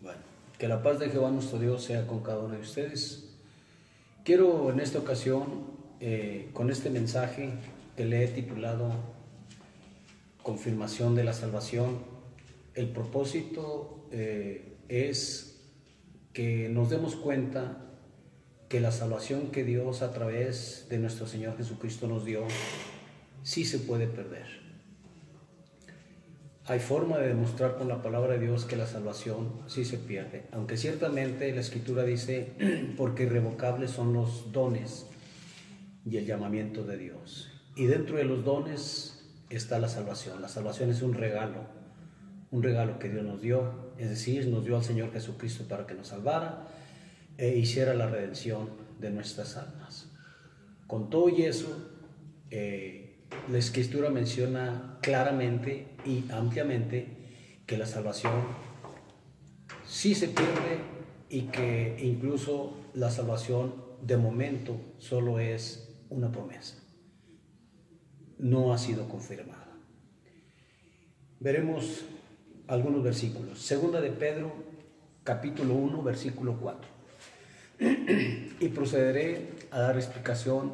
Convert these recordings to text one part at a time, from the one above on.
Bueno, que la paz de Jehová nuestro Dios sea con cada uno de ustedes. Quiero en esta ocasión, con este mensaje que le he titulado Confirmación de la Salvación, el propósito es que nos demos cuenta que la salvación que Dios a través de nuestro Señor Jesucristo nos dio, sí se puede perder. Hay forma de demostrar con la palabra de Dios que la salvación sí se pierde, aunque ciertamente la Escritura dice, porque irrevocables son los dones y el llamamiento de Dios. Y dentro de los dones está la salvación. La salvación es un regalo que Dios nos dio, es decir, nos dio al Señor Jesucristo para que nos salvara e hiciera la redención de nuestras almas. Con todo y eso, la Escritura menciona claramente y ampliamente que la salvación sí se pierde y que incluso la salvación de momento solo es una promesa, no ha sido confirmada. Veremos algunos versículos. Segunda de Pedro, capítulo 1, versículo 4. Y procederé a dar explicación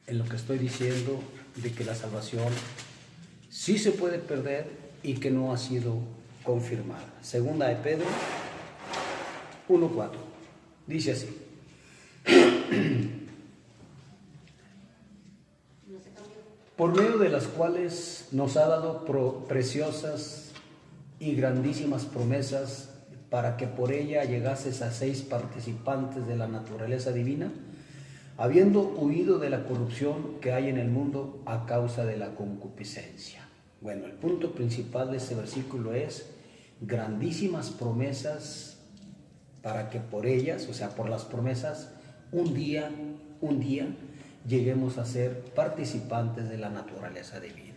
en lo que estoy diciendo de que la salvación sí se puede perder y que no ha sido confirmada. Segunda de Pedro 1:4. Dice así: por medio de las cuales nos ha dado preciosas y grandísimas promesas, para que por ella llegases a seis participantes de la naturaleza divina, habiendo huido de la corrupción que hay en el mundo a causa de la concupiscencia. Bueno, el punto principal de este versículo es grandísimas promesas, para que por ellas, o sea, por las promesas, un día lleguemos a ser participantes de la naturaleza divina.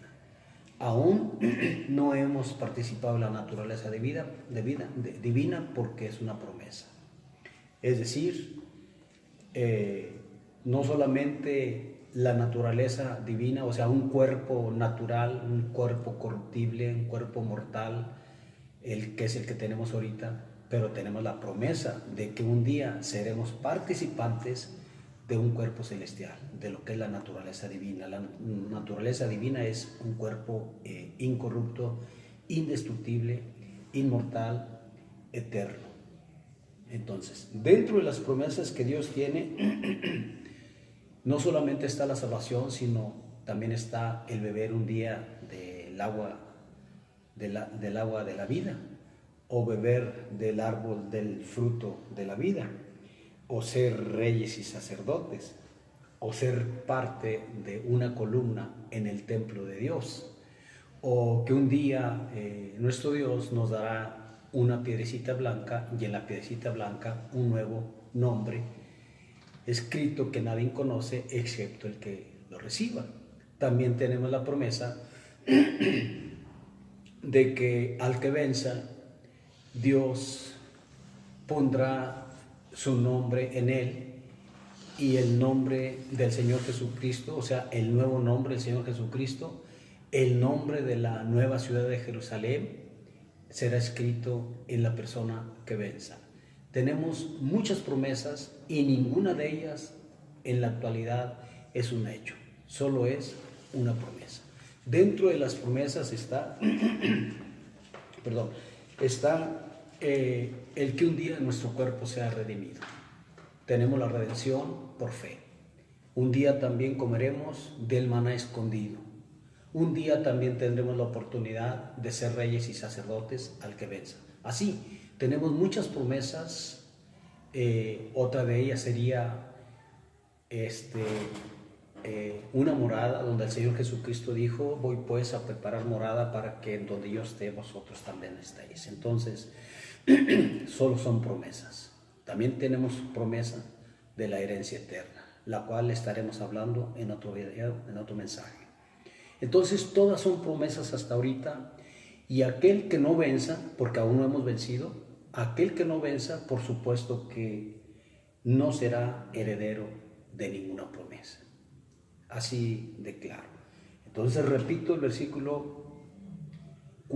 Aún no hemos participado en la naturaleza divina porque es una promesa. Es decir, no solamente la naturaleza divina, o sea, un cuerpo natural, un cuerpo corruptible, un cuerpo mortal, el que es el que tenemos ahorita, pero tenemos la promesa de que un día seremos participantes de un cuerpo celestial, de lo que es la naturaleza divina. La naturaleza divina es un cuerpo incorrupto, indestructible, inmortal, eterno. Entonces, dentro de las promesas que Dios tiene, no solamente está la salvación, sino también está el beber un día del agua de la vida, o beber del árbol del fruto de la vida, o ser reyes y sacerdotes, o ser parte de una columna en el templo de Dios, o que un día nuestro Dios nos dará una piedrecita blanca, y en la piedrecita blanca un nuevo nombre escrito que nadie conoce excepto el que lo reciba. También tenemos la promesa de que al que venza, Dios pondrá su nombre en él, y el nombre del Señor Jesucristo, o sea, el nuevo nombre del Señor Jesucristo, el nombre de la nueva ciudad de Jerusalén, será escrito en la persona que venza. Tenemos muchas promesas y ninguna de ellas en la actualidad es un hecho, solo es una promesa. Dentro de las promesas está, el que un día nuestro cuerpo sea redimido. Tenemos la redención por fe. Un día también comeremos del maná escondido. Un día también tendremos la oportunidad de ser reyes y sacerdotes al que venza. Así, tenemos muchas promesas. Otra de ellas sería una morada, donde el Señor Jesucristo dijo: voy pues a preparar morada para que en donde yo esté, vosotros también estéis. Entonces, solo son promesas. También tenemos promesa de la herencia eterna, la cual estaremos hablando en otro video, en otro mensaje. Entonces, todas son promesas hasta ahorita, y aquel que no venza, porque aún no hemos vencido, aquel que no venza, por supuesto que no será heredero de ninguna promesa. Así de claro. Entonces repito el versículo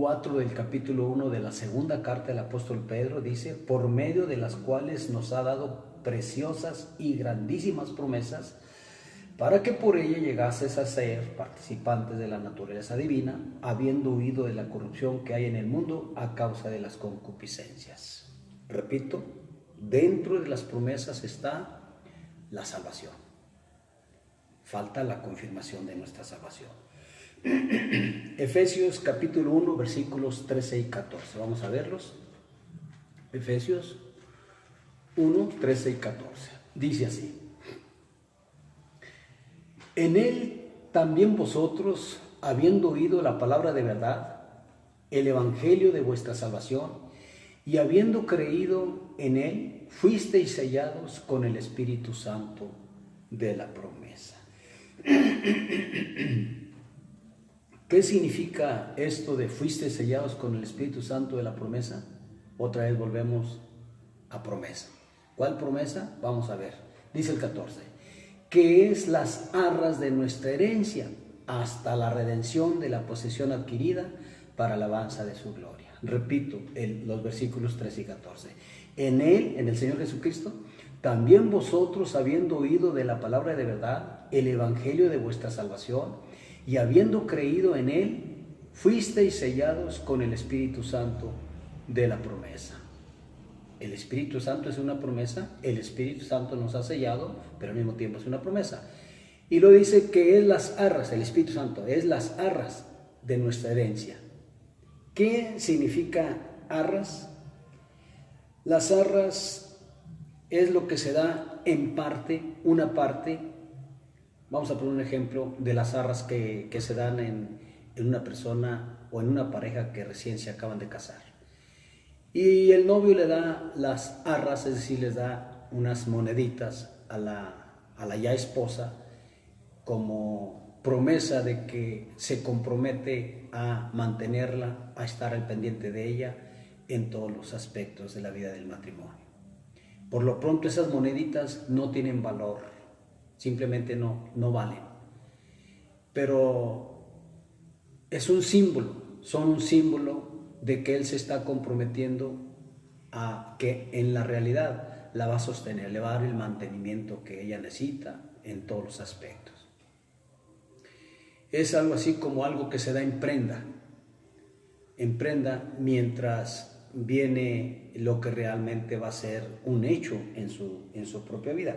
4 del capítulo 1 de la segunda carta del apóstol Pedro dice: por medio de las cuales nos ha dado preciosas y grandísimas promesas, para que por ella llegases a ser participantes de la naturaleza divina, habiendo huido de la corrupción que hay en el mundo a causa de las concupiscencias. Repito, dentro de las promesas está la salvación. Falta la confirmación de nuestra salvación. Efesios capítulo 1, versículos 13 y 14. Vamos a verlos. Efesios 1, 13 y 14. Dice así: en él también vosotros, habiendo oído la palabra de verdad, el evangelio de vuestra salvación, y habiendo creído en él, fuisteis sellados con el Espíritu Santo de la promesa. ¿Qué significa esto de fuisteis sellados con el Espíritu Santo de la promesa? Otra vez volvemos a promesa. ¿Cuál promesa? Vamos a ver. Dice el 14. Que es las arras de nuestra herencia, hasta la redención de la posesión adquirida para alabanza de su gloria. Repito los versículos 13 y 14. En él, en el Señor Jesucristo, también vosotros, habiendo oído de la palabra de verdad, el evangelio de vuestra salvación, y habiendo creído en él, fuisteis sellados con el Espíritu Santo de la promesa. El Espíritu Santo es una promesa, el Espíritu Santo nos ha sellado, pero al mismo tiempo es una promesa. Y lo dice que es las arras, el Espíritu Santo es las arras de nuestra herencia. ¿Qué significa arras? Las arras es lo que se da en parte, una parte. Vamos a poner un ejemplo de las arras que se dan en una persona o en una pareja que recién se acaban de casar. Y el novio le da las arras, es decir, les da unas moneditas a la ya esposa como promesa de que se compromete a mantenerla, a estar al pendiente de ella en todos los aspectos de la vida del matrimonio. Por lo pronto esas moneditas no tienen valor, simplemente no valen. Pero es un símbolo, son un símbolo de que él se está comprometiendo a que en la realidad la va a sostener, le va a dar el mantenimiento que ella necesita en todos los aspectos. Es algo así como algo que se da en prenda mientras viene lo que realmente va a ser un hecho en su propia vida.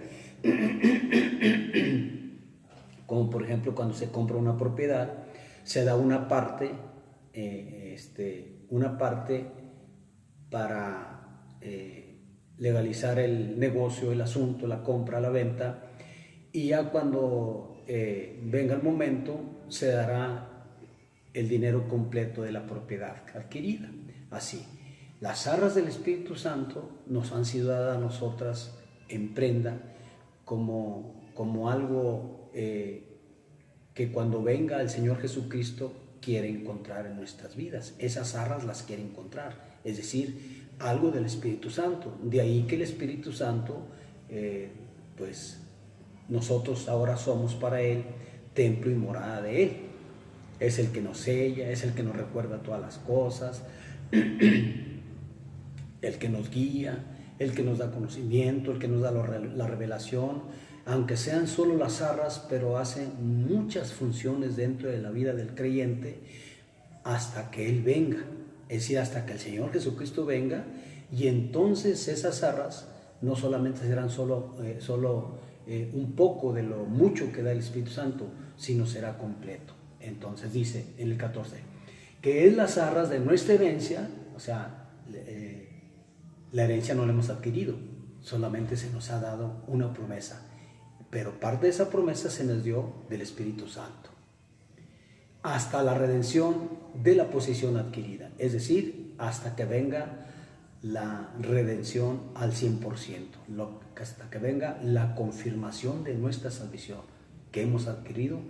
Como por ejemplo cuando se compra una propiedad, se da una parte para legalizar el negocio, el asunto, la compra, la venta, y ya cuando venga el momento se dará el dinero completo de la propiedad adquirida. Así, las arras del Espíritu Santo nos han sido dadas a nosotras en prenda como algo que cuando venga el Señor Jesucristo quiere encontrar en nuestras vidas. Esas arras las quiere encontrar, es decir, algo del Espíritu Santo. De ahí que el Espíritu Santo, pues nosotros ahora somos para Él templo y morada de Él. Es el que nos sella, es el que nos recuerda todas las cosas, el que nos guía, el que nos da conocimiento, el que nos da la revelación, aunque sean solo las arras, pero hacen muchas funciones dentro de la vida del creyente hasta que Él venga, es decir, hasta que el Señor Jesucristo venga, y entonces esas arras no solamente serán solo un poco de lo mucho que da el Espíritu Santo, sino será completo. Entonces dice en el 14, que es las arras de nuestra herencia, o sea, la herencia no la hemos adquirido, solamente se nos ha dado una promesa, pero parte de esa promesa se nos dio del Espíritu Santo, hasta la redención de la posesión adquirida, es decir, hasta que venga la redención al 100%, hasta que venga la confirmación de nuestra salvación que hemos adquirido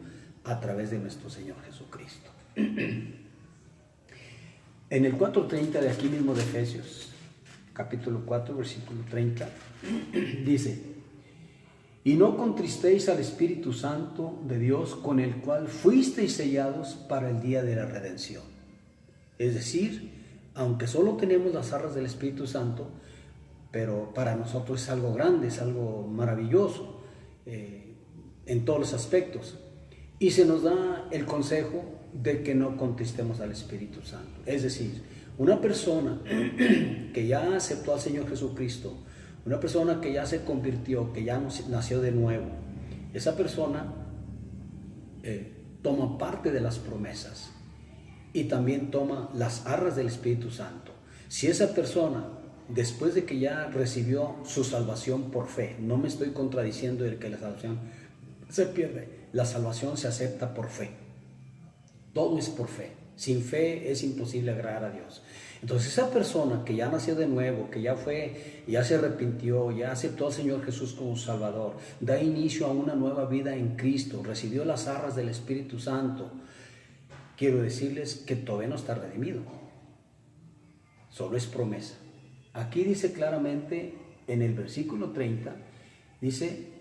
a través de nuestro Señor Jesucristo. En el 4:30 de aquí mismo de Efesios, capítulo 4, versículo 30, dice: y no contristéis al Espíritu Santo de Dios, con el cual fuisteis sellados para el día de la redención. Es decir, aunque solo tenemos las arras del Espíritu Santo, pero para nosotros es algo grande, es algo maravilloso en todos los aspectos. Y se nos da el consejo de que no contristemos al Espíritu Santo. Es decir, una persona que ya aceptó al Señor Jesucristo, una persona que ya se convirtió, que ya nació de nuevo, esa persona toma parte de las promesas y también toma las arras del Espíritu Santo. Si esa persona, después de que ya recibió su salvación por fe, no me estoy contradiciendo de que la salvación se pierde, la salvación se acepta por fe. Todo es por fe. Sin fe es imposible agradar a Dios. Entonces esa persona que ya nació de nuevo, que ya se arrepintió, ya aceptó al Señor Jesús como Salvador, da inicio a una nueva vida en Cristo, recibió las arras del Espíritu Santo, quiero decirles que todavía no está redimido. Solo es promesa. Aquí dice claramente en el versículo 30, dice,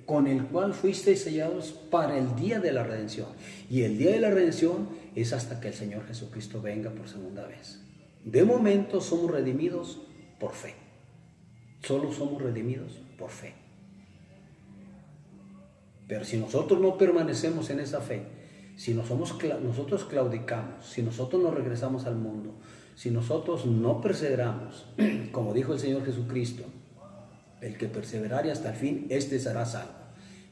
con el cual fuisteis sellados para el día de la redención. Y el día de la redención es hasta que el Señor Jesucristo venga por segunda vez. De momento somos redimidos por fe. Solo somos redimidos por fe. Pero si nosotros no permanecemos en esa fe, si nosotros claudicamos, si nosotros nos regresamos al mundo, si nosotros no perseveramos, como dijo el Señor Jesucristo, el que perseverare hasta el fin, este será salvo.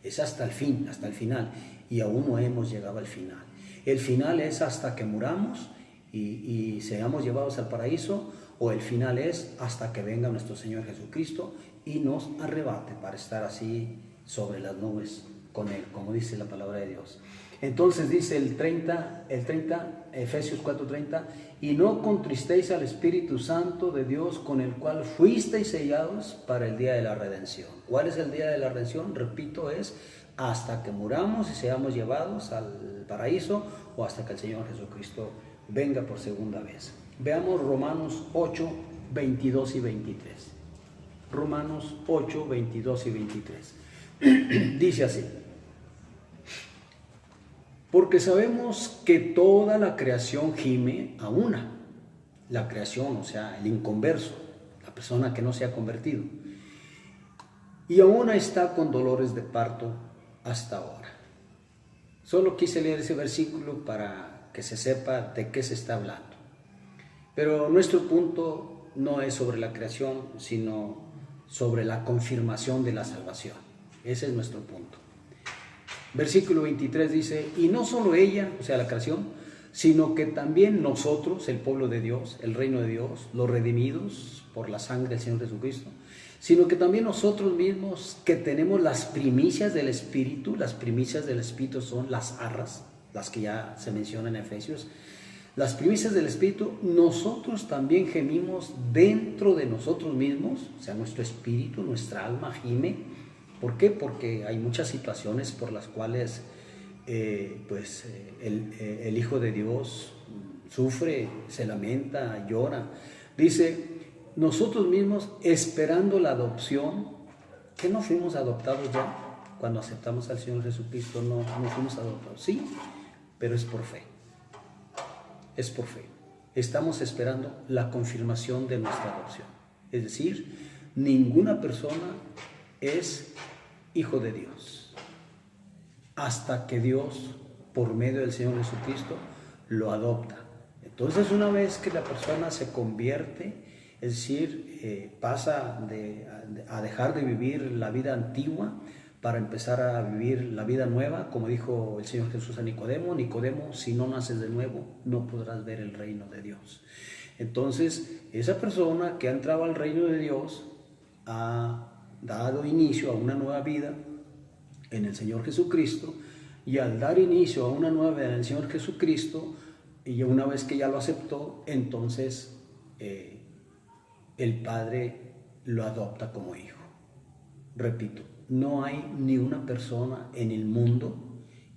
Es hasta el fin, hasta el final, y aún no hemos llegado al final. El final es hasta que muramos y seamos llevados al paraíso, o el final es hasta que venga nuestro Señor Jesucristo y nos arrebate para estar así sobre las nubes con Él, como dice la palabra de Dios. Entonces dice el 30, Efesios 4:30, y no contristéis al Espíritu Santo de Dios, con el cual fuisteis sellados para el día de la redención. ¿Cuál es el día de la redención? Repito, es hasta que muramos y seamos llevados al paraíso, o hasta que el Señor Jesucristo venga por segunda vez. Veamos Romanos 8, 22 y 23. Romanos 8, 22 y 23. Dice así: porque sabemos que toda la creación gime a una. La creación, o sea, el inconverso, la persona que no se ha convertido. Y aún está con dolores de parto hasta ahora. Solo quise leer ese versículo para que se sepa de qué se está hablando. Pero nuestro punto no es sobre la creación, sino sobre la confirmación de la salvación. Ese es nuestro punto. Versículo 23 dice, y no solo ella, o sea la creación, sino que también nosotros, el pueblo de Dios, el reino de Dios, los redimidos por la sangre del Señor Jesucristo, sino que también nosotros mismos que tenemos las primicias del Espíritu. Las primicias del Espíritu son las arras, las que ya se mencionan en Efesios. Las primicias del Espíritu, nosotros también gemimos dentro de nosotros mismos, o sea, nuestro espíritu, nuestra alma gime. ¿Por qué? Porque hay muchas situaciones por las cuales el Hijo de Dios sufre, se lamenta, llora. Dice, nosotros mismos esperando la adopción, que no fuimos adoptados ya cuando aceptamos al Señor Jesucristo, no fuimos adoptados, sí, pero es por fe. Es por fe. Estamos esperando la confirmación de nuestra adopción. Es decir, ninguna persona es hijo de Dios hasta que Dios, por medio del Señor Jesucristo, lo adopta. Entonces, una vez que la persona se convierte, es decir, pasa a dejar de vivir la vida antigua para empezar a vivir la vida nueva, como dijo el Señor Jesús a Nicodemo, Nicodemo, si no naces de nuevo, no podrás ver el reino de Dios. Entonces, esa persona que ha entrado al reino de Dios ha dado inicio a una nueva vida en el Señor Jesucristo, y al dar inicio a una nueva vida en el Señor Jesucristo, y una vez que ya lo aceptó, entonces el Padre lo adopta como hijo. Repito, no hay ni una persona en el mundo,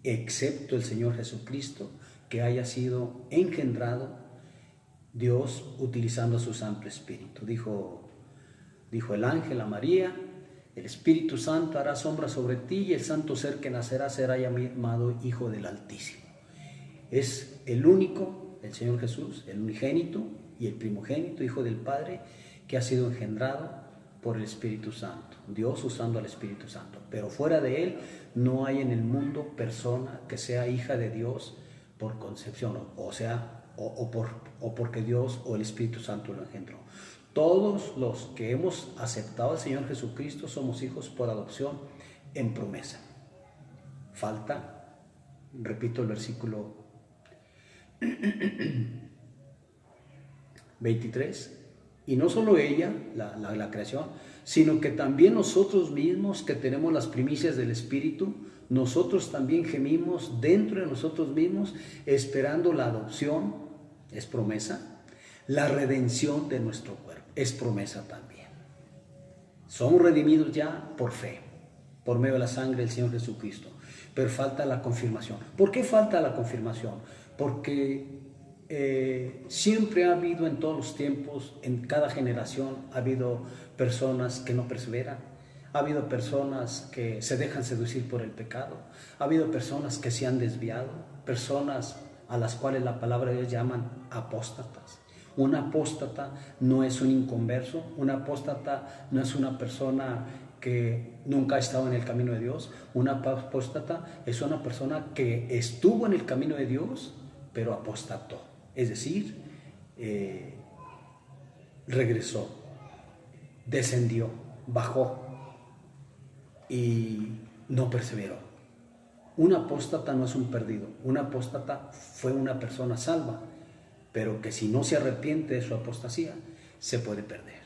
excepto el Señor Jesucristo, que haya sido engendrado Dios utilizando su Santo Espíritu. Dijo el ángel a María, el Espíritu Santo hará sombra sobre ti y el santo ser que nacerá será llamado Hijo del Altísimo. Es el único el Señor Jesús, el unigénito y el primogénito, Hijo del Padre, que ha sido engendrado por el Espíritu Santo, Dios usando al Espíritu Santo. Pero fuera de Él no hay en el mundo persona que sea hija de Dios por concepción, o porque Dios o el Espíritu Santo lo engendró. Todos los que hemos aceptado al Señor Jesucristo somos hijos por adopción en promesa. Falta, repito el versículo 23, y no solo ella, la creación, sino que también nosotros mismos que tenemos las primicias del Espíritu, nosotros también gemimos dentro de nosotros mismos esperando la adopción, es promesa, la redención de nuestro cuerpo, es promesa también. Somos redimidos ya por fe, por medio de la sangre del Señor Jesucristo, pero falta la confirmación. ¿Por qué falta la confirmación? Porque siempre ha habido en todos los tiempos, en cada generación, ha habido personas que no perseveran, ha habido personas que se dejan seducir por el pecado, ha habido personas que se han desviado, personas a las cuales la palabra de Dios llaman apóstatas. Un apóstata no es un inconverso, un apóstata no es una persona que nunca ha estado en el camino de Dios. Un apóstata es una persona que estuvo en el camino de Dios, pero apostató, es decir, regresó, descendió, bajó y no perseveró. Un apóstata no es un perdido, un apóstata fue una persona salva, pero que si no se arrepiente de su apostasía, se puede perder.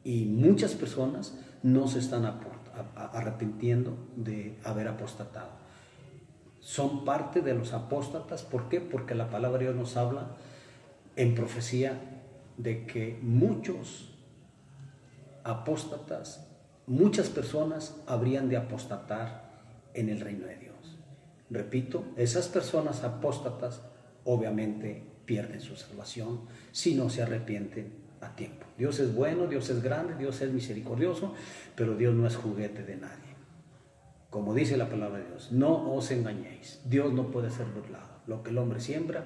Y muchas personas no se están arrepintiendo de haber apostatado. Son parte de los apóstatas. ¿Por qué? Porque la palabra de Dios nos habla en profecía de que muchos apóstatas, muchas personas habrían de apostatar en el reino de Dios. Repito, esas personas apóstatas obviamente pierden su salvación si no se arrepienten a tiempo. Dios es bueno, Dios es grande, Dios es misericordioso, pero Dios no es juguete de nadie. Como dice la palabra de Dios, no os engañéis, Dios no puede ser burlado. Lo que el hombre siembra,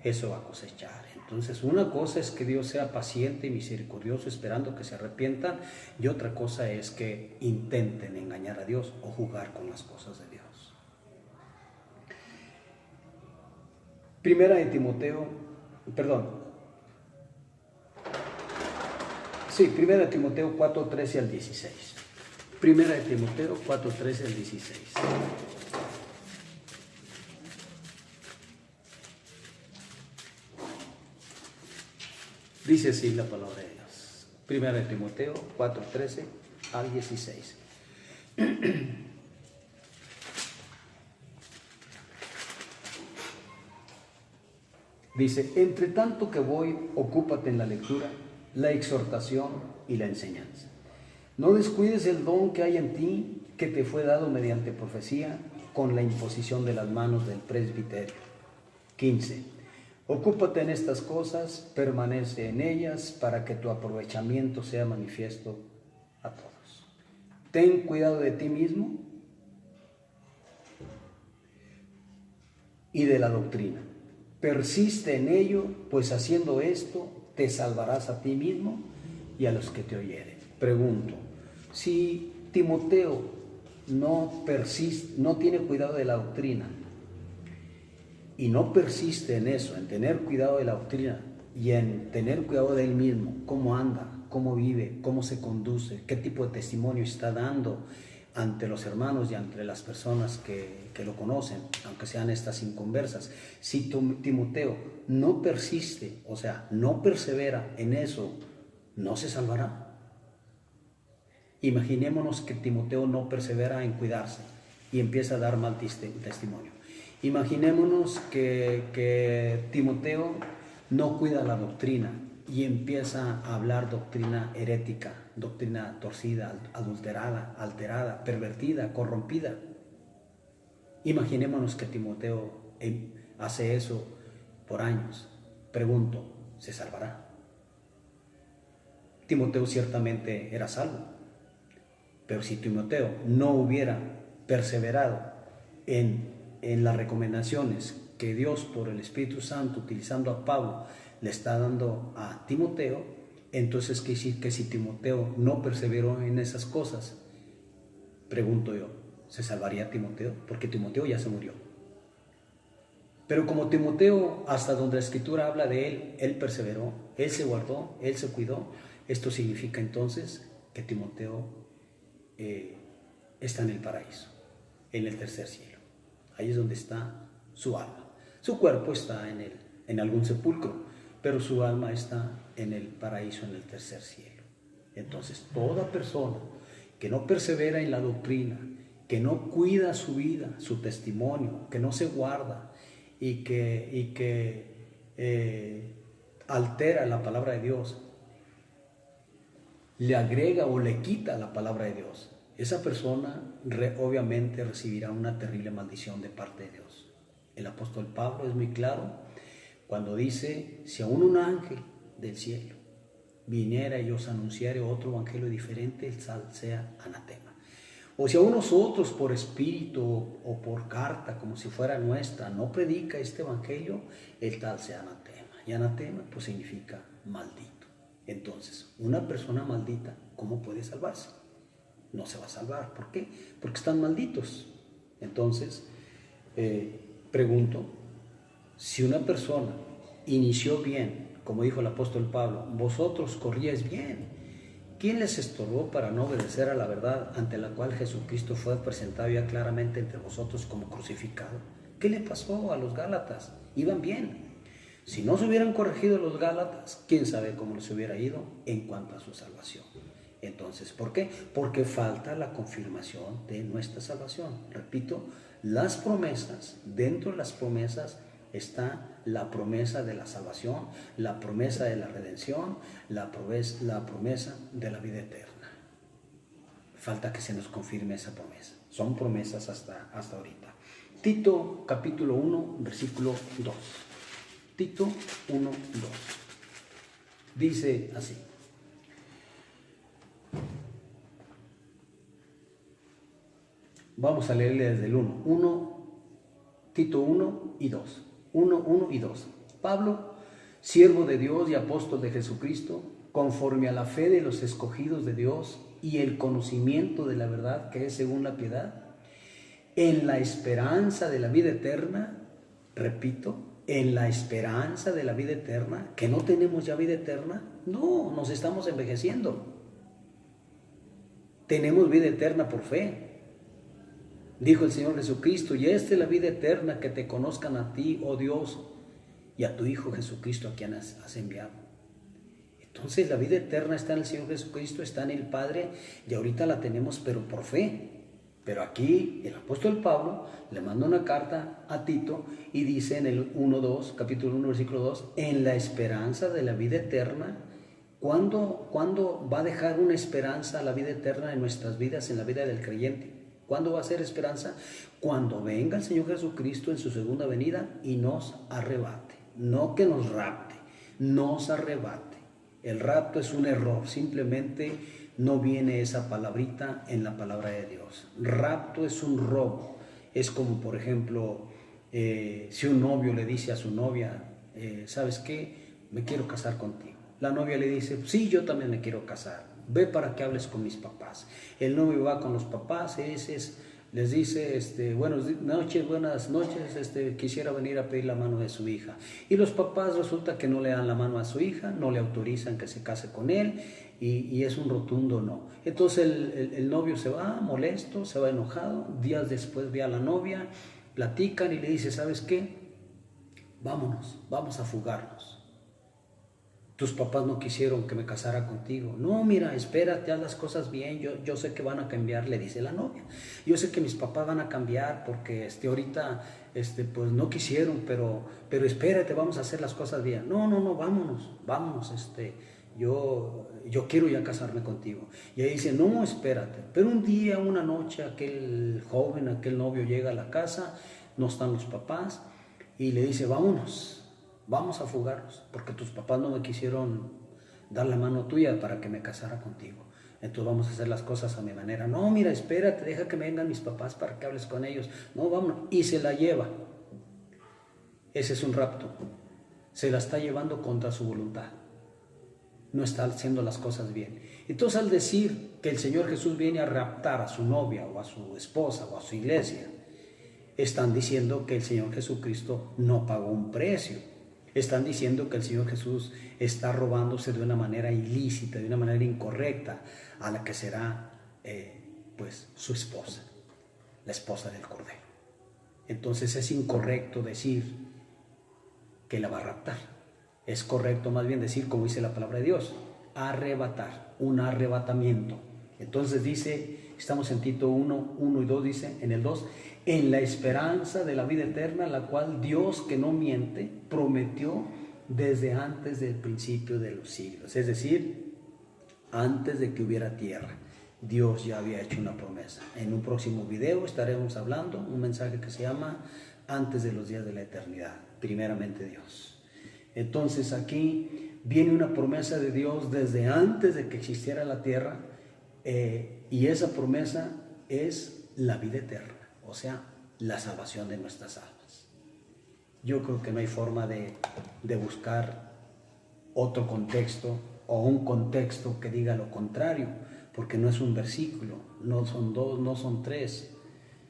eso va a cosechar. Entonces, una cosa es que Dios sea paciente y misericordioso esperando que se arrepientan, y otra cosa es que intenten engañar a Dios o jugar con las cosas de Dios. Primera de Timoteo 4:13 al 16. Primera de Timoteo 4:13 al 16. Dice así la palabra de Dios. Primera de Timoteo 4:13 al 16. Dice: entre tanto que voy, ocúpate en la lectura, la exhortación y la enseñanza. No descuides el don que hay en ti, que te fue dado mediante profecía, con la imposición de las manos del presbiterio. 15. Ocúpate en estas cosas, permanece en ellas, para que tu aprovechamiento sea manifiesto a todos. Ten cuidado de ti mismo y de la doctrina. Persiste en ello, pues haciendo esto te salvarás a ti mismo y a los que te oyeren. Pregunto, si Timoteo no tiene cuidado de la doctrina y no persiste en eso, en tener cuidado de la doctrina y en tener cuidado de él mismo, cómo anda, cómo vive, cómo se conduce, qué tipo de testimonio está dando ante los hermanos y ante las personas que lo conocen, aunque sean estas inconversas. Si Timoteo no persiste, o sea, no persevera en eso, ¿no se salvará? Imaginémonos que Timoteo no persevera en cuidarse y empieza a dar mal testimonio. Imaginémonos que Timoteo no cuida la doctrina y empieza a hablar doctrina herética, doctrina torcida, adulterada, alterada, pervertida, corrompida. Imaginémonos que Timoteo hace eso por años. Pregunto, ¿se salvará? Timoteo ciertamente era salvo, pero si Timoteo no hubiera perseverado en las recomendaciones que Dios por el Espíritu Santo, utilizando a Pablo, le está dando a Timoteo, entonces quiere decir que si Timoteo no perseveró en esas cosas, pregunto yo, ¿se salvaría Timoteo? Porque Timoteo ya se murió. Pero como Timoteo, hasta donde la Escritura habla de él perseveró, él se guardó, él se cuidó, esto significa entonces que Timoteo está en el paraíso, en el tercer cielo. Ahí es donde está su alma. Su cuerpo está en algún sepulcro, pero su alma está en el paraíso, en el tercer cielo. Entonces, toda persona que no persevera en la doctrina, que no cuida su vida, su testimonio, que no se guarda y que altera la palabra de Dios, le agrega o le quita la palabra de Dios, esa persona obviamente recibirá una terrible maldición de parte de Dios. El apóstol Pablo es muy claro cuando dice, si aún un ángel del cielo viniera y os anunciare otro evangelio diferente, el tal sea anatema. O si aún nosotros por espíritu o por carta, como si fuera nuestra, no predica este evangelio, el tal sea anatema. Y anatema pues significa maldito. Entonces, una persona maldita, ¿cómo puede salvarse? No se va a salvar. ¿Por qué? Porque están malditos. Entonces, pregunto, si una persona inició bien, como dijo el apóstol Pablo, vosotros corríais bien, ¿quién les estorbó para no obedecer a la verdad ante la cual Jesucristo fue presentado ya claramente entre vosotros como crucificado? ¿Qué le pasó a los Gálatas? Iban bien. Si no se hubieran corregido los Gálatas, quién sabe cómo les hubiera ido en cuanto a su salvación. Entonces, ¿por qué? Porque falta la confirmación de nuestra salvación. Repito, las promesas, dentro de las promesas está la promesa de la salvación, la promesa de la redención, la promesa de la vida eterna. Falta que se nos confirme esa promesa. Son promesas hasta ahorita. Tito capítulo 1, versículo 2. Tito 1, 2. Dice así. Vamos a leerle desde el 1. Tito 1 y 2. 1 y 2. Pablo, siervo de Dios y apóstol de Jesucristo, conforme a la fe de los escogidos de Dios y el conocimiento de la verdad que es según la piedad, en la esperanza de la vida eterna, repito, en la esperanza de la vida eterna, que no tenemos ya vida eterna, no, nos estamos envejeciendo. Tenemos vida eterna por fe. Dijo el Señor Jesucristo, y esta es la vida eterna, que te conozcan a ti, oh Dios, y a tu Hijo Jesucristo, a quien has enviado. Entonces la vida eterna está en el Señor Jesucristo, está en el Padre, y ahorita la tenemos, pero por fe. Pero aquí el apóstol Pablo le manda una carta a Tito y dice en el 1:2, capítulo 1, versículo 2, en la esperanza de la vida eterna. ¿Cuándo va a dejar una esperanza a la vida eterna en nuestras vidas, en la vida del creyente? ¿Cuándo va a ser esperanza? Cuando venga el Señor Jesucristo en su segunda venida y nos arrebate. No que nos rapte, nos arrebate. El rapto es un error, simplemente no viene esa palabrita en la palabra de Dios. Rapto es un robo. Es como, por ejemplo, si un novio le dice a su novia, ¿sabes qué? Me quiero casar contigo. La novia le dice, sí, yo también me quiero casar. Ve para que hables con mis papás. El novio va con los papás, les dice, buenas noches, quisiera venir a pedir la mano de su hija. Y los papás resulta que no le dan la mano a su hija, no le autorizan que se case con él, y es un rotundo no. Entonces el novio se va molesto, se va enojado. Días después ve a la novia, platican y le dice, ¿sabes qué? Vámonos, vamos a fugarnos. Tus papás no quisieron que me casara contigo. No, mira, espérate, haz las cosas bien. Yo sé que van a cambiar, le dice la novia. Yo sé que mis papás van a cambiar porque ahorita pues no quisieron, pero espérate, vamos a hacer las cosas bien. No, vámonos, yo quiero ya casarme contigo. Y ella dice, no, espérate. Pero un día, una noche, aquel novio llega a la casa, no están los papás, y le dice, vamos a fugarnos, porque tus papás no me quisieron dar la mano tuya para que me casara contigo. Entonces vamos a hacer las cosas a mi manera. No, mira, espérate, deja que me vengan mis papás para que hables con ellos. No, vámonos. Y se la lleva. ese es un rapto. Se la está llevando contra su voluntad. No está haciendo las cosas bien. Entonces, al decir que el Señor Jesús viene a raptar a su novia o a su esposa o a su iglesia, están diciendo que el Señor Jesucristo no pagó un precio. Están diciendo que el Señor Jesús está robándose de una manera ilícita, de una manera incorrecta, a la que será pues su esposa, la esposa del Cordero. Entonces es incorrecto decir que la va a raptar. Es correcto más bien decir, como dice la palabra de Dios, arrebatar, un arrebatamiento. Entonces dice, estamos en Tito 1 y 2, dice en el 2, en la esperanza de la vida eterna, la cual Dios, que no miente, prometió desde antes del principio de los siglos. Es decir, antes de que hubiera tierra, Dios ya había hecho una promesa. En un próximo video estaremos hablando un mensaje que se llama Antes de los días de la eternidad, primeramente Dios. Entonces aquí viene una promesa de Dios desde antes de que existiera la tierra, y esa promesa es la vida eterna, o sea, la salvación de nuestras almas. Yo creo que no hay forma de buscar otro contexto o un contexto que diga lo contrario, porque no es un versículo, no son dos, no son tres,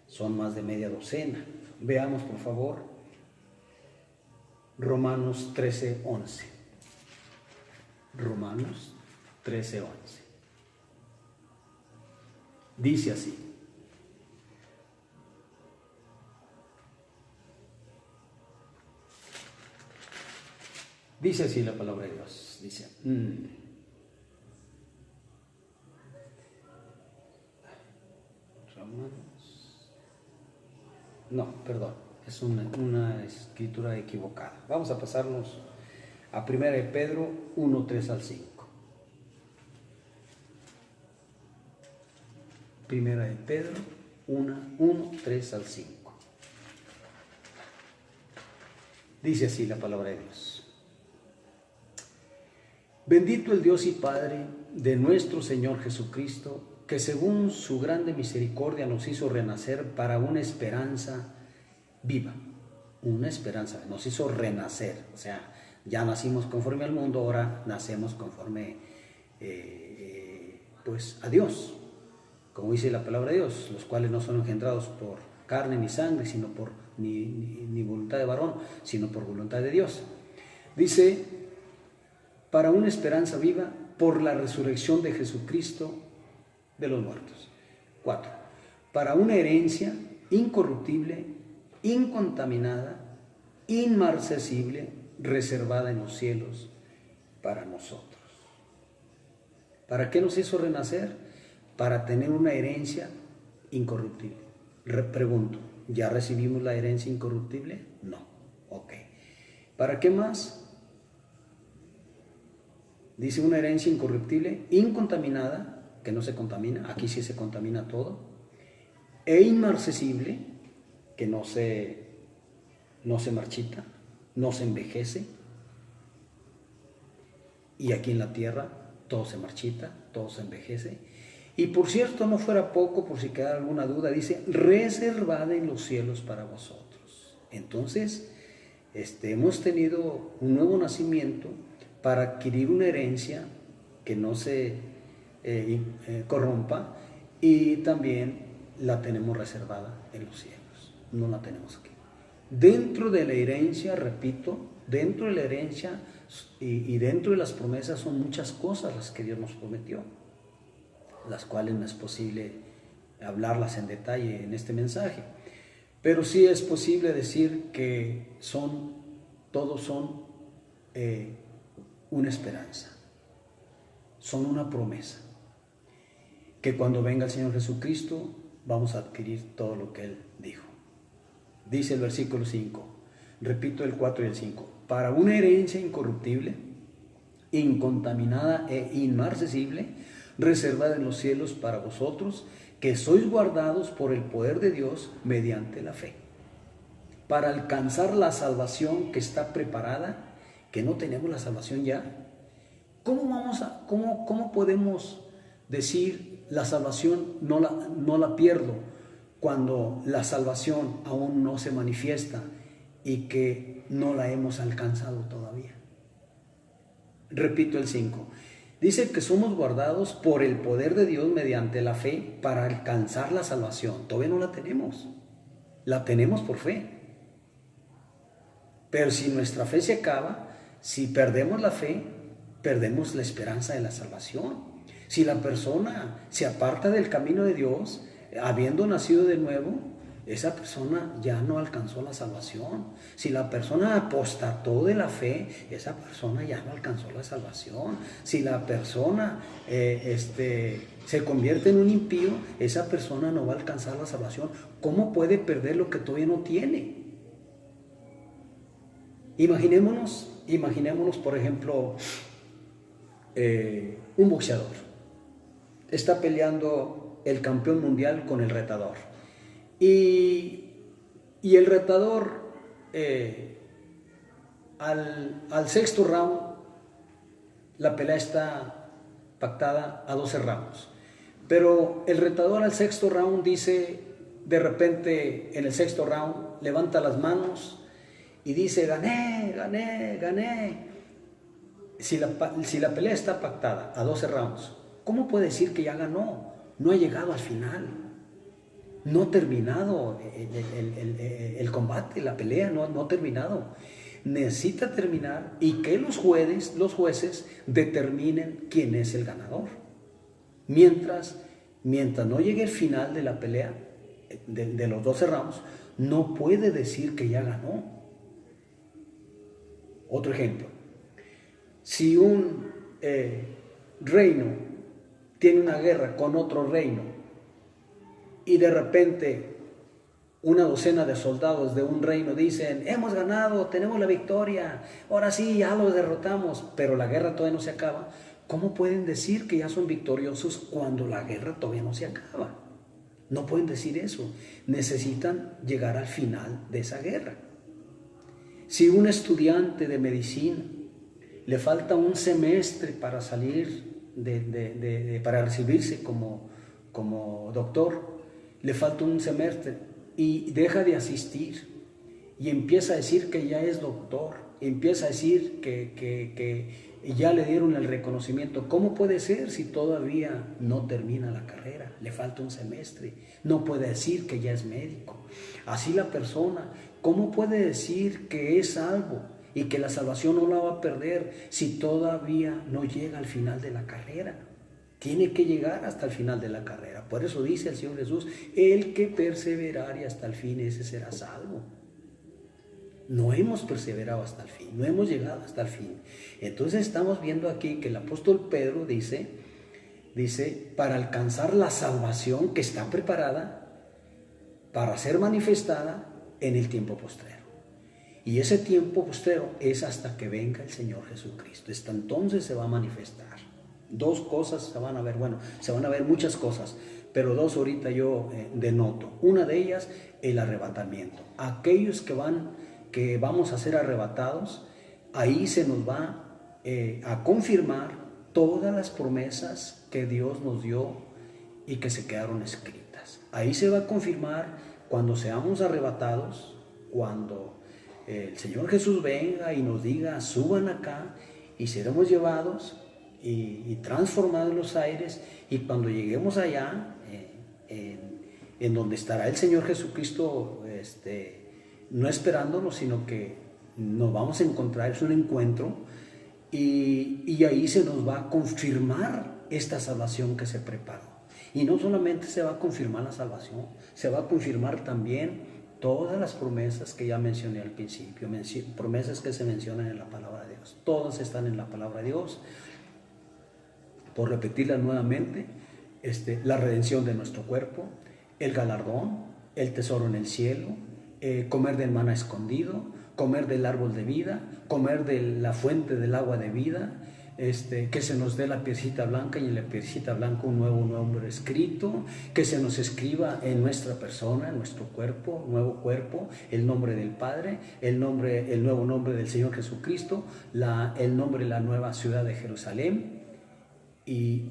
son más de media docena. Veamos, por favor, Romanos 13:11. Romanos 13:11. Dice así: dice así la palabra de Dios, dice, no, perdón, es una escritura equivocada. Vamos a pasarnos a 1 de Pedro 1, 3 al 5. 1 de Pedro 1, 3 al 5. Dice así la palabra de Dios: bendito el Dios y Padre de nuestro Señor Jesucristo, que según su grande misericordia nos hizo renacer para una esperanza viva. Una esperanza, nos hizo renacer, o sea, ya nacimos conforme al mundo, ahora nacemos conforme pues a Dios, como dice la palabra de Dios, los cuales no son engendrados por carne ni sangre, sino por ni voluntad de varón, sino por voluntad de Dios. Dice, para una esperanza viva por la resurrección de Jesucristo de los muertos. 4. Para una herencia incorruptible, incontaminada, inmarcesible, reservada en los cielos para nosotros. ¿Para qué nos hizo renacer? Para tener una herencia incorruptible. Pregunto, ¿ya recibimos la herencia incorruptible? No. Ok. ¿Para qué más? Dice una herencia incorruptible, incontaminada, que no se contamina, aquí sí se contamina todo, e inmarcesible, que no se marchita, no se envejece, y aquí en la tierra todo se marchita, todo se envejece. Y por cierto, no fuera poco, por si queda alguna duda, dice, reservada en los cielos para vosotros. Entonces, hemos tenido un nuevo nacimiento para adquirir una herencia que no se corrompa, y también la tenemos reservada en los cielos, no la tenemos aquí. Dentro de la herencia, repito, dentro de la herencia y dentro de las promesas son muchas cosas las que Dios nos prometió, las cuales no es posible hablarlas en detalle en este mensaje, pero sí es posible decir que todos son una esperanza, son una promesa, que cuando venga el Señor Jesucristo vamos a adquirir todo lo que Él dijo. Dice el versículo 5, repito el 4 y el 5, para una herencia incorruptible, incontaminada e inmarcesible, reservada en los cielos para vosotros, que sois guardados por el poder de Dios mediante la fe, para alcanzar la salvación que está preparada, que no tenemos la salvación ya. ¿Cómo podemos decir la salvación no la pierdo cuando la salvación aún no se manifiesta y que no la hemos alcanzado todavía. Repito el 5. Dice que somos guardados por el poder de Dios mediante la fe para alcanzar la salvación. Todavía no la tenemos. La tenemos por fe. Pero si nuestra fe se acaba, si perdemos la fe, perdemos la esperanza de la salvación. Si la persona se aparta del camino de Dios, habiendo nacido de nuevo, esa persona ya no alcanzó la salvación. Si la persona apostató de la fe, esa persona ya no alcanzó la salvación. Si la persona se convierte en un impío, esa persona no va a alcanzar la salvación. ¿Cómo puede perder lo que todavía no tiene? Imaginémonos, por ejemplo, un boxeador. Está peleando el campeón mundial con el retador. Y el retador, al sexto round, la pelea está pactada a 12 rounds. Pero el retador al sexto round dice, de repente, en el sexto round, levanta las manos y dice, gané, gané, gané. Si la pelea está pactada a 12 rounds, ¿cómo puede decir que ya ganó? No ha llegado al final. No ha terminado el combate, la pelea no ha terminado. Necesita terminar y que los jueces determinen quién es el ganador. Mientras no llegue el final de la pelea, de los 12 rounds, no puede decir que ya ganó. Otro ejemplo. Si un reino tiene una guerra con otro reino, y de repente una docena de soldados de un reino dicen, hemos ganado, tenemos la victoria, ahora sí, ya los derrotamos, pero la guerra todavía no se acaba. ¿Cómo pueden decir que ya son victoriosos cuando la guerra todavía no se acaba? No pueden decir eso. Necesitan llegar al final de esa guerra. Si un estudiante de medicina le falta un semestre para salir, para recibirse como doctor, le falta un semestre y deja de asistir y empieza a decir que ya es doctor, empieza a decir que ya le dieron el reconocimiento. ¿Cómo puede ser si todavía no termina la carrera? Le falta un semestre. No puede decir que ya es médico. Así la persona, ¿cómo puede decir que es salvo y que la salvación no la va a perder si todavía no llega al final de la carrera? Tiene que llegar hasta el final de la carrera. Por eso dice el Señor Jesús, el que perseverare hasta el fin, ese será salvo. No hemos perseverado hasta el fin, no hemos llegado hasta el fin. Entonces estamos viendo aquí que el apóstol Pedro dice, para alcanzar la salvación que está preparada para ser manifestada en el tiempo postrero. Y ese tiempo postrero es hasta que venga el Señor Jesucristo. Hasta entonces se va a manifestar. Dos cosas se van a ver, se van a ver muchas cosas, pero dos ahorita yo denoto. Una de ellas, el arrebatamiento. Aquellos que vamos a ser arrebatados, ahí se nos va a confirmar todas las promesas que Dios nos dio y que se quedaron escritas. Ahí se va a confirmar cuando seamos arrebatados, cuando el Señor Jesús venga y nos diga, suban acá, y seremos llevados y transformados en los aires, y cuando lleguemos allá, en donde estará el Señor Jesucristo, no esperándonos, sino que nos vamos a encontrar, es un encuentro, y ahí se nos va a confirmar esta salvación que se preparó. Y no solamente se va a confirmar la salvación, se va a confirmar también todas las promesas que ya mencioné al principio, promesas que se mencionan en la palabra de Dios. Todas están en la palabra de Dios. Por repetirlas nuevamente, la redención de nuestro cuerpo, el galardón, el tesoro en el cielo, comer del maná escondido, comer del árbol de vida, comer de la fuente del agua de vida, que se nos dé la piedrecita blanca y en la piedrecita blanca un nuevo nombre escrito, que se nos escriba en nuestra persona, en nuestro cuerpo, nuevo cuerpo, el nombre del Padre, el nuevo nombre del Señor Jesucristo, el nombre de la nueva ciudad de Jerusalén, y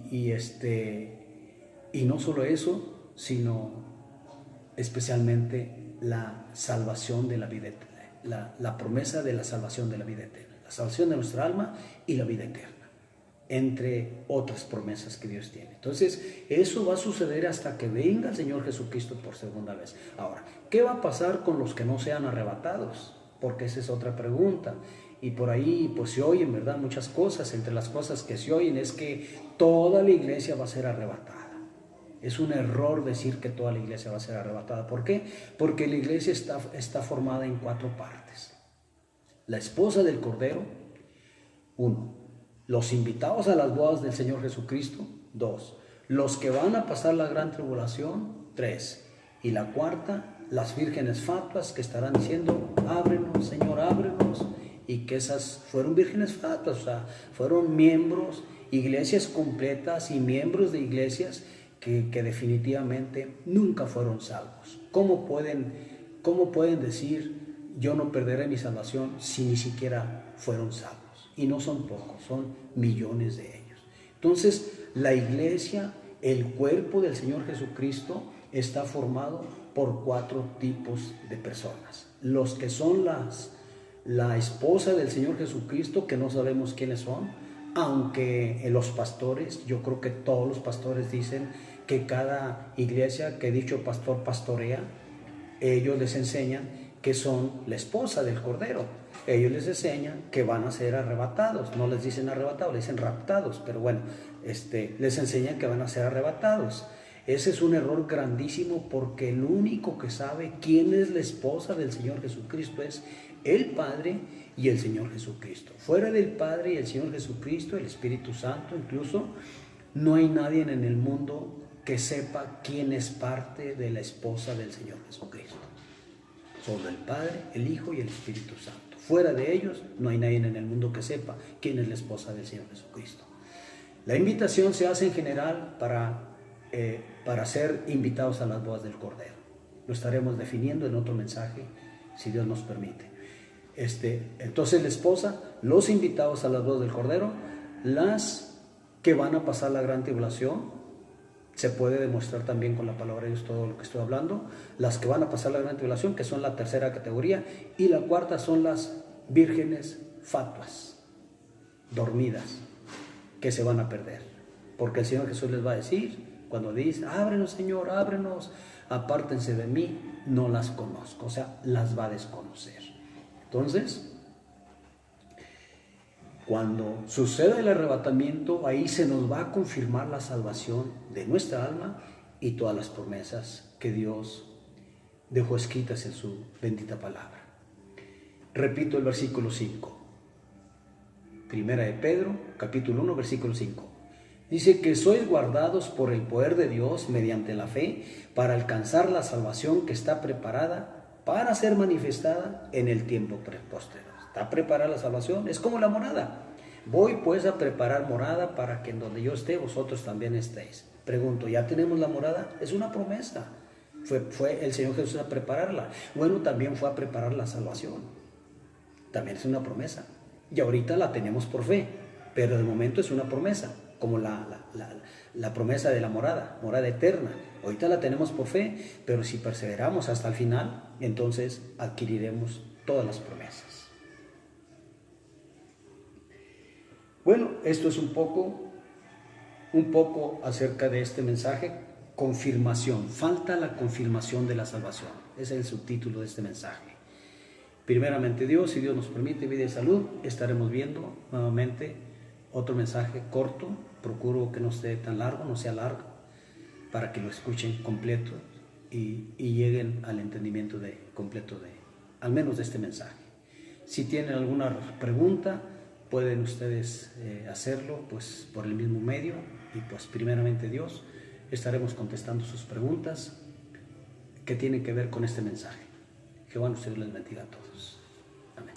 no solo eso, sino especialmente la salvación de la vida la promesa de la salvación de la vida eterna, la salvación de nuestra alma y la vida eterna, entre otras promesas que Dios tiene. Entonces, eso va a suceder hasta que venga el Señor Jesucristo por segunda vez. Ahora, ¿qué va a pasar con los que no sean arrebatados? Porque esa es otra pregunta. Y por ahí pues se oyen, ¿verdad?, muchas cosas. Entre las cosas que se oyen es que toda la iglesia va a ser arrebatada. Es un error decir que toda la iglesia va a ser arrebatada. ¿Por qué? Porque la iglesia está formada en 4 partes. La esposa del Cordero, 1. Los invitados a las bodas del Señor Jesucristo, 2. Los que van a pasar la gran tribulación, 3. Y la 4, las vírgenes fatuas que estarán diciendo, ábrenos, Señor, ábrenos. Y que esas fueron vírgenes fatuas, o sea, fueron miembros, iglesias completas y miembros de iglesias que definitivamente nunca fueron salvos. ¿Cómo pueden decir, yo no perderé mi salvación si ni siquiera fueron salvos? Y no son pocos, son millones de ellos. Entonces, la iglesia, el cuerpo del Señor Jesucristo, está formado por 4 tipos de personas. Los que son la esposa del Señor Jesucristo, que no sabemos quiénes son, aunque los pastores, yo creo que todos los pastores dicen que cada iglesia que dicho pastor pastorea, ellos les enseñan que son la esposa del Cordero. Ellos les enseñan que van a ser arrebatados. No les dicen arrebatados, les dicen raptados, pero bueno, les enseñan que van a ser arrebatados. Ese es un error grandísimo, porque el único que sabe quién es la esposa del Señor Jesucristo es el Padre y el Señor Jesucristo. Fuera del Padre y el Señor Jesucristo, el Espíritu Santo incluso, no hay nadie en el mundo que sepa quién es parte de la esposa del Señor Jesucristo. Solo el Padre, el Hijo y el Espíritu Santo. Fuera de ellos no hay nadie en el mundo que sepa quién es la esposa del Señor Jesucristo. La invitación se hace en general para ser invitados a las bodas del Cordero. Lo estaremos definiendo en otro mensaje, si Dios nos permite. Entonces la esposa, los invitados a las bodas del Cordero, las que van a pasar la gran tribulación, se puede demostrar también con la palabra de Dios todo lo que estoy hablando, las que van a pasar la gran tribulación, que son la tercera categoría, y la 4 son las vírgenes fatuas, dormidas, que se van a perder, porque el Señor Jesús les va a decir, cuando dice, ábrenos Señor, ábrenos, apártense de mí, no las conozco, o sea, las va a desconocer. Entonces, cuando suceda el arrebatamiento, ahí se nos va a confirmar la salvación de nuestra alma y todas las promesas que Dios dejó escritas en su bendita palabra. Repito el versículo 5. Primera de Pedro, capítulo 1, versículo 5. Dice que sois guardados por el poder de Dios mediante la fe para alcanzar la salvación que está preparada para ser manifestada en el tiempo posterior. ¿Está preparada la salvación? Es como la morada. Voy pues a preparar morada para que en donde yo esté, vosotros también estéis. Pregunto, ¿ya tenemos la morada? Es una promesa. Fue el Señor Jesús a prepararla. Bueno, también fue a preparar la salvación. También es una promesa. Y ahorita la tenemos por fe, pero de momento es una promesa, como la promesa de la morada eterna. Ahorita la tenemos por fe, pero si perseveramos hasta el final, entonces adquiriremos todas las promesas. Bueno, esto es un poco acerca de este mensaje, confirmación. Falta la confirmación de la salvación. Ese es el subtítulo de este mensaje. Primeramente Dios, si Dios nos permite vida y salud, estaremos viendo nuevamente otro mensaje corto. Procuro que no esté tan largo, no sea largo, para que lo escuchen completo y lleguen al entendimiento completo al menos de este mensaje. Si tienen alguna pregunta, pueden ustedes hacerlo pues por el mismo medio, y pues primeramente Dios, estaremos contestando sus preguntas que tienen que ver con este mensaje. Jehová nuestro Dios les bendiga a todos. Amén.